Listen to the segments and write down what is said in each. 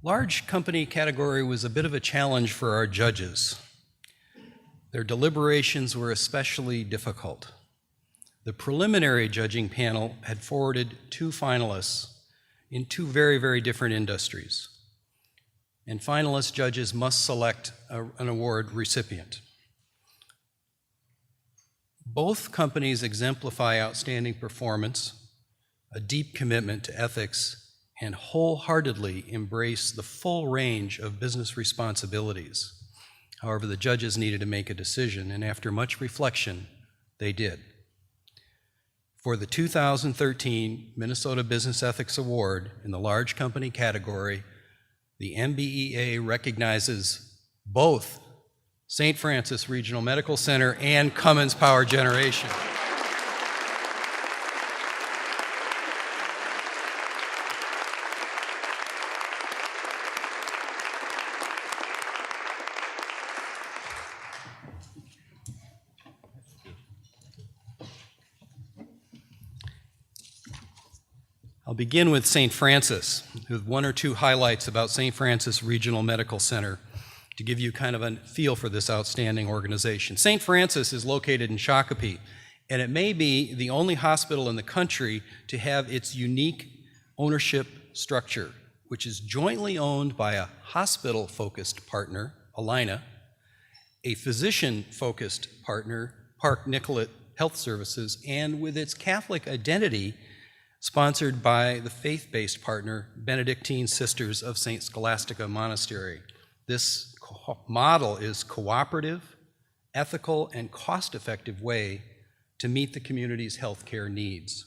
Large company category was a bit of a challenge for our judges. Their deliberations were especially difficult. The preliminary judging panel had forwarded 2 finalists in 2 very, very different industries. And finalist judges must select an award recipient. Both companies exemplify outstanding performance, a deep commitment to ethics, and wholeheartedly embrace the full range of business responsibilities. However, the judges needed to make a decision, and after much reflection, they did. For the 2013 Minnesota Business Ethics Award in the large company category, the MBEA recognizes both St. Francis Regional Medical Center and Cummins Power Generation. I'll begin with St. Francis, with 1 or 2 highlights about St. Francis Regional Medical Center to give you kind of a feel for this outstanding organization. St. Francis is located in Shakopee, and it may be the only hospital in the country to have its unique ownership structure, which is jointly owned by a hospital-focused partner, Allina, a physician-focused partner, Park Nicollet Health Services, and with its Catholic identity, sponsored by the faith-based partner, Benedictine Sisters of St. Scholastica Monastery. This model is cooperative, ethical, and cost-effective way to meet the community's healthcare needs.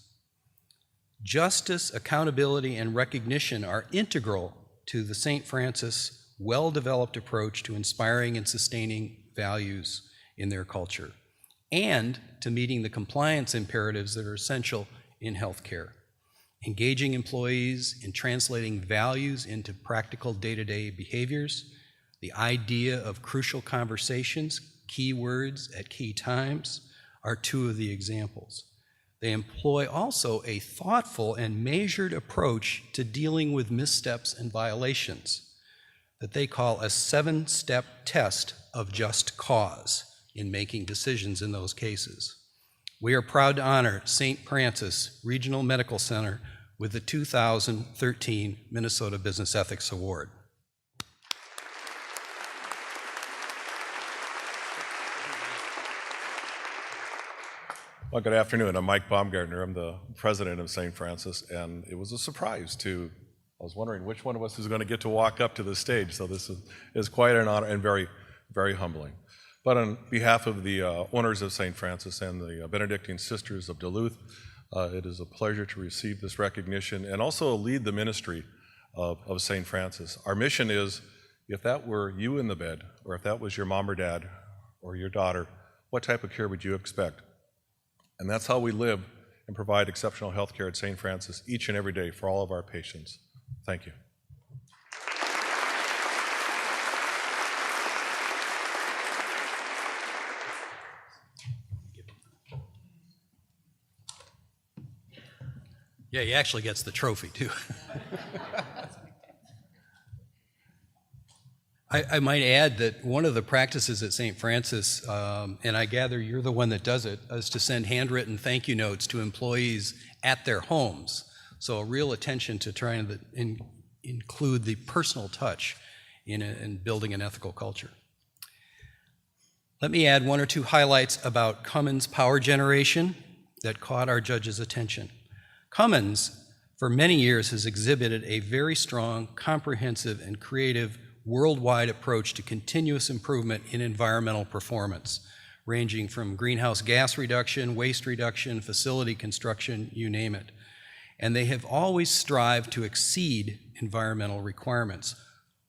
Justice, accountability, and recognition are integral to the St. Francis well-developed approach to inspiring and sustaining values in their culture, and to meeting the compliance imperatives that are essential in healthcare. Engaging employees in translating values into practical day-to-day behaviors, the idea of crucial conversations, key words at key times, are 2 of the examples. They employ also a thoughtful and measured approach to dealing with missteps and violations that they call a 7-step test of just cause in making decisions in those cases. We are proud to honor St. Francis Regional Medical Center with the 2013 Minnesota Business Ethics Award. Well, good afternoon. I'm Mike Baumgartner. I'm the president of St. Francis, and it was a surprise I was wondering which one of us is going to get to walk up to the stage, so this is quite an honor and very, very humbling. But on behalf of the owners of St. Francis and the Benedictine Sisters of Duluth, it is a pleasure to receive this recognition and also lead the ministry of St. Francis. Our mission is, if that were you in the bed, or if that was your mom or dad or your daughter, what type of care would you expect? And that's how we live and provide exceptional health care at St. Francis each and every day for all of our patients. Thank you. Yeah, he actually gets the trophy, too. I might add that one of the practices at St. Francis, and I gather you're the one that does it, is to send handwritten thank you notes to employees at their homes. So a real attention to trying to include the personal touch in building an ethical culture. Let me add 1 or 2 highlights about Cummins Power Generation that caught our judges' attention. Cummins, for many years, has exhibited a very strong, comprehensive, and creative worldwide approach to continuous improvement in environmental performance, ranging from greenhouse gas reduction, waste reduction, facility construction, you name it. And they have always strived to exceed environmental requirements.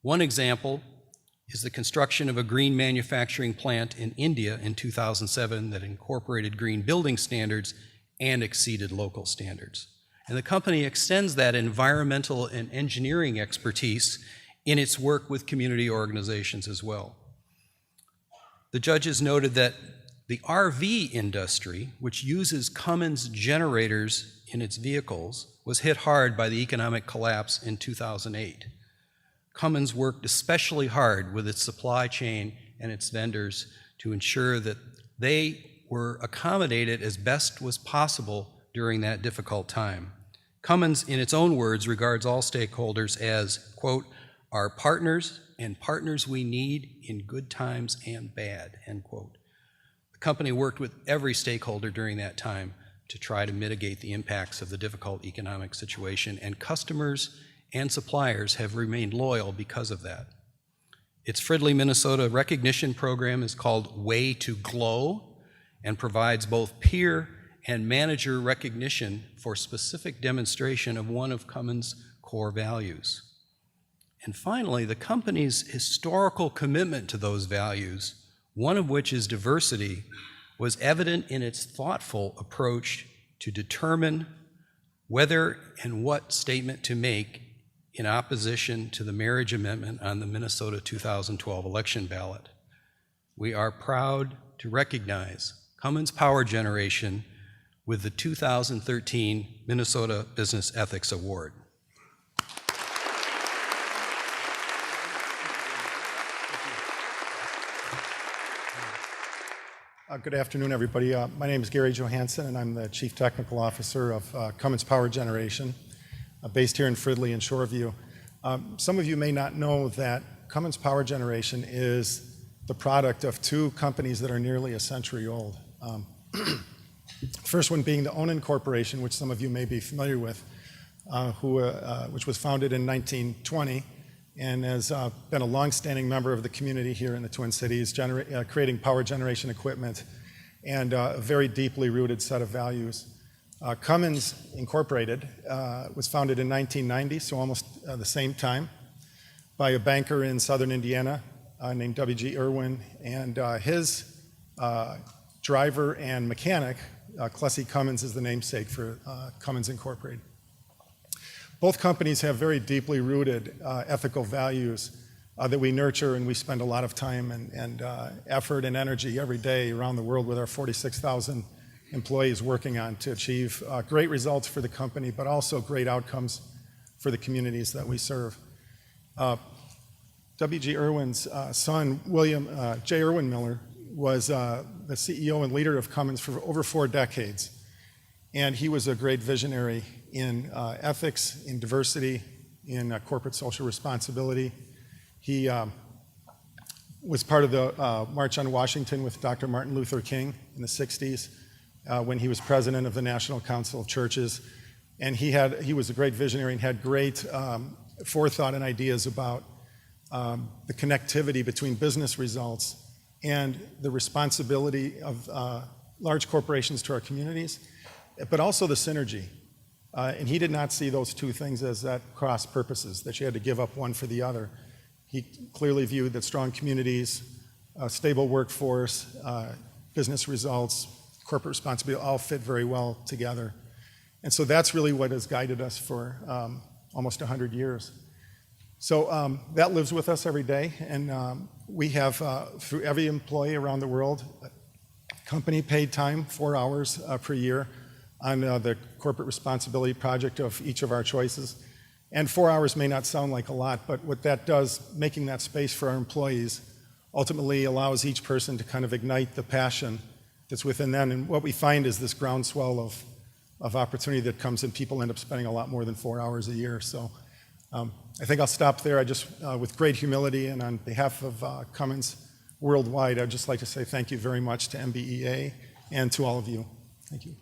One example is the construction of a green manufacturing plant in India in 2007 that incorporated green building standards and exceeded local standards. And the company extends that environmental and engineering expertise in its work with community organizations as well. The judges noted that the RV industry, which uses Cummins generators in its vehicles, was hit hard by the economic collapse in 2008. Cummins worked especially hard with its supply chain and its vendors to ensure that they were accommodated as best was possible during that difficult time. Cummins, in its own words, regards all stakeholders as, quote, our partners and partners we need in good times and bad, end quote. The company worked with every stakeholder during that time to try to mitigate the impacts of the difficult economic situation, and customers and suppliers have remained loyal because of that. Its Fridley, Minnesota recognition program is called Way to Glow and provides both peer and manager recognition for specific demonstration of one of Cummins' core values. And finally, the company's historical commitment to those values, one of which is diversity, was evident in its thoughtful approach to determine whether and what statement to make in opposition to the marriage amendment on the Minnesota 2012 election ballot. We are proud to recognize Cummins Power Generation with the 2013 Minnesota Business Ethics Award. Good afternoon, everybody. My name is Gary Johansen, and I'm the Chief Technical Officer of Cummins Power Generation, based here in Fridley and Shoreview. Some of you may not know that Cummins Power Generation is the product of two companies that are nearly a century old. First one being the Onan Corporation, which some of you may be familiar with, which was founded in 1920 and has been a longstanding member of the community here in the Twin Cities, creating power generation equipment and a very deeply rooted set of values. Cummins Incorporated was founded in 1990, so almost the same time, by a banker in southern Indiana named W.G. Irwin, and his driver and mechanic, Clessie Cummins, is the namesake for Cummins Incorporated. Both companies have very deeply rooted ethical values that we nurture, and we spend a lot of time and effort and energy every day around the world with our 46,000 employees working on to achieve great results for the company, but also great outcomes for the communities that we serve. W.G. Irwin's son, William J. Irwin Miller, was the CEO and leader of Cummins for over 4 decades. And he was a great visionary in ethics, in diversity, in corporate social responsibility. He was part of the March on Washington with Dr. Martin Luther King in the 60s when he was president of the National Council of Churches. And he was a great visionary and had great forethought and ideas about the connectivity between business results and the responsibility of large corporations to our communities, but also the synergy. And he did not see those two things as that cross purposes, that you had to give up one for the other. He clearly viewed that strong communities, a stable workforce, business results, corporate responsibility all fit very well together. And so that's really what has guided us for almost 100 years. So that lives with us every day, and we have, through every employee around the world, company paid time, 4 hours per year, on the corporate responsibility project of each of our choices. And 4 hours may not sound like a lot, but what that does, making that space for our employees, ultimately allows each person to kind of ignite the passion that's within them. And what we find is this groundswell of opportunity that comes, and people end up spending a lot more than 4 hours a year. So I think I'll stop there. I just, with great humility and on behalf of Cummins worldwide, I'd just like to say thank you very much to MBEA and to all of you. Thank you.